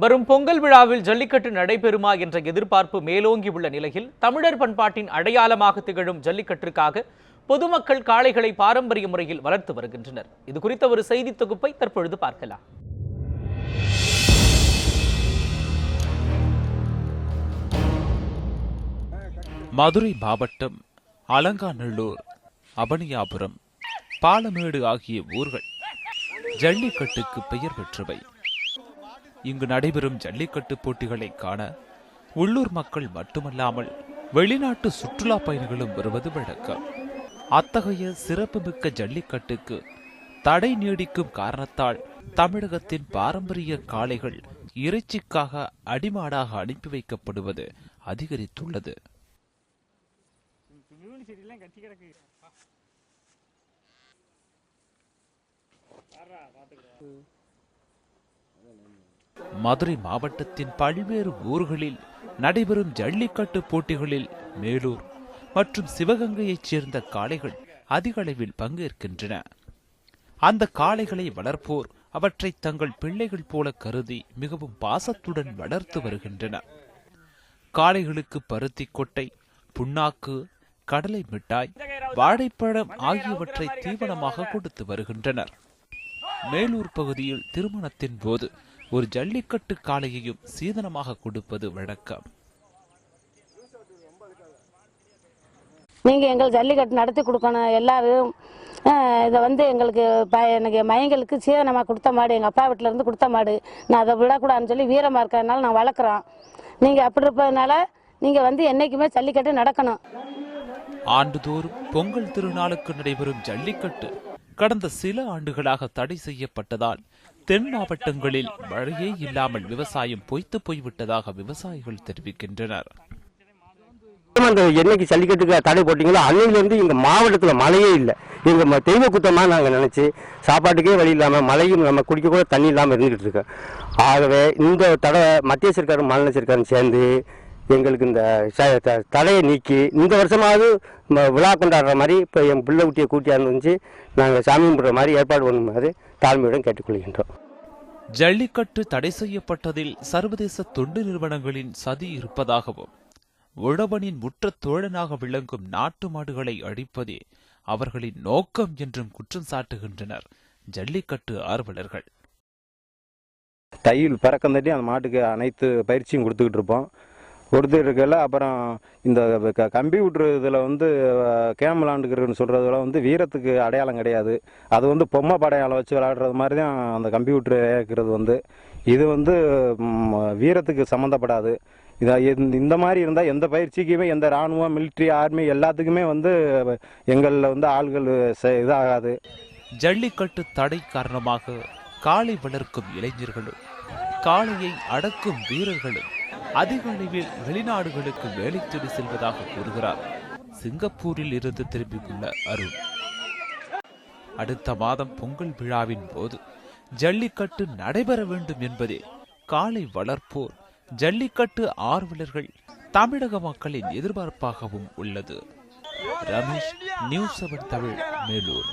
வரும் பொங்கல் விழாவில் ஜல்லிக்கட்டு நடைபெறுமா என்ற எதிர்பார்ப்பு மேலோங்கி உள்ள நிலையில் தமிழர் பண்பாட்டின் அடையாளமாக திகழும் ஜல்லிக்கட்டிற்காக பொதுமக்கள் காளைகளை பாரம்பரிய முறையில் வளர்த்து வருகின்றனர். இது குறித்த ஒரு செய்தி தொகுப்பை தற்பொழுது பார்க்கலாம். மதுரை மாவட்டம் அலங்காநல்லூர், அவனியாபுரம், பாலமேடு ஆகிய ஊர்கள் ஜல்லிக்கட்டுக்கு பெயர் பெற்றவை. இங்கு நடைபெறும் ஜல்லிக்கட்டு போட்டிகளை காண உள்ளூர் மக்கள் மட்டுமல்லாமல் வெளிநாட்டு சுற்றுலா பயணிகளும் வருவது வழக்கம். அத்தகைய சிறப்புமிக்க ஜல்லிக்கட்டுக்கு தடை நீடிக்கும் காரணத்தால் தமிழகத்தின் பாரம்பரிய காளைகள் இறைச்சிக்காக அடிமாடாக அனுப்பி வைக்கப்படுவது அதிகரித்துள்ளது. மதுரை மாவட்டத்தின் பல்வேறு ஊர்களில் நடைபெறும் ஜல்லிக்கட்டு போட்டிகளில் மேலூர் மற்றும் சிவகங்கையைச் சேர்ந்த காளைகள் அதிக அளவில் பங்கேற்கின்றன. அந்த காளைகளை வளர்ப்போர் அவற்றை தங்கள் பிள்ளைகள் போல கருதி மிகவும் பாசத்துடன் வளர்த்து வருகின்றனர். காளைகளுக்கு பருத்தி கொட்டை, புண்ணாக்கு, கடலை மிட்டாய், வாழைப்பழம் ஆகியவற்றை தீவனமாக கொடுத்து வருகின்றனர். மேலூர் பகுதியில் திருமணத்தின் போது ஒரு ஜல்லிக்கட்டு காளையையும் சீதனமாக கொடுப்பது வழக்கம். நீங்க எங்கள் ஜல்லிக்கட்டு நடத்தி கொடுக்கணும். எல்லாரும் இதை எங்களுக்கு எனக்கு மையங்களுக்கு சீதனமாக கொடுத்த மாடு, எங்கள் அப்பா வீட்டில இருந்து கொடுத்த மாடு, நான் அதை விடக்கூடாதுன்னு சொல்லி வீரமாக இருக்கிறதுனால நான் வளர்க்குறோம். நீங்கள் அப்படி இருப்பதுனால நீங்கள் என்னைக்குமே ஜல்லிக்கட்டு நடக்கணும். ஆண்டுதோறும் பொங்கல் திருநாளுக்கு நடைபெறும் ஜல்லிக்கட்டு கடந்த சில ஆண்டுகளாக தடை செய்யப்பட்டதால் தென் மாவட்டங்களில் மழையே இல்லாமல் விவசாயம் பொய்த்து போய்விட்டதாக விவசாயிகள் தெரிவிக்கின்றனர். என்னைக்கு ஜல்லிக்கட்டுக்கு தடை போட்டீங்களோ அன்னையிலிருந்து எங்க மாவட்டத்துல மழையே இல்லை. எங்க தெய்வ குத்தமா நாங்க நினைச்சு சாப்பாட்டுக்கே வழி இல்லாம மழையும் நம்ம குடிக்க கூட தண்ணி இல்லாம இருந்துகிட்டு இருக்கோம். ஆகவே இந்த தடை மத்திய சர்க்காரும் மாநில சர்க்காரும் சேர்ந்து எங்களுக்கு இந்த தடையை நீக்கி இந்த வருஷமாவது விழா கொண்டாடுற மாதிரி இப்போ என் பிள்ளை குட்டியை கூட்டியாந்து வந்து நாங்கள் சாமி கும்பிட்ற மாதிரி ஏற்பாடு பண்ணுமாறு தாழ்மையுடன் கேட்டுக்கொள்கின்றோம். ஜல்லிக்கட்டு தடை செய்யப்பட்டதில் சர்வதேச தொண்டு நிறுவனங்களின் சதி இருப்பதாகவும் உழவனின் முற்ற தோழனாக விளங்கும் நாட்டு மாடுகளை அழிப்பதே அவர்களின் நோக்கம் என்றும் குற்றம் சாட்டுகின்றனர் ஜல்லிக்கட்டு ஆர்வலர்கள். தையில் பறக்கம் தட்டி அந்த மாட்டுக்கு அனைத்து பயிற்சியும் கொடுத்துக்கிட்டு இருப்போம். கொடுத்துருக்கல அப்புறம் இந்த கம்ப்யூட்டர் இதில் கேமலாண்டுக்கிறதுன்னு சொல்கிறதுல வீரத்துக்கு அடையாளம் கிடையாது. அது பொம்மை படையாளம் வச்சு விளையாடுறது மாதிரி தான் அந்த கம்ப்யூட்டர் இருக்கிறது. இது வீரத்துக்கு சம்மந்தப்படாது. இந்த மாதிரி இருந்தால் எந்த பயிற்சிக்குமே எந்த இராணுவம், மிலிட்ரி, ஆர்மி எல்லாத்துக்குமே எங்களில் ஆள்கள் இதாகாது. ஜல்லிக்கட்டு தடை காரணமாக காளை வளர்க்கும் இளைஞர்களும் காளையை அடக்கும் வீரர்களும் அதிக அளவில் வெளிநாடுகளுக்கு வேலை தேடி செல்வதாக கூறுகிறார் சிங்கப்பூரில் இருந்து திரும்பியுள்ள அருண். அடுத்த மாதம் பொங்கல் விழாவின் போது ஜல்லிக்கட்டு நடைபெற வேண்டும் என்பதே காளை வளர்ப்போர், ஜல்லிக்கட்டு ஆர்வலர்கள், தமிழக மக்களின் எதிர்பார்ப்பாகவும் உள்ளது. ரமேஷ், நியூஸ் 7 தமிழ், மேலூர்.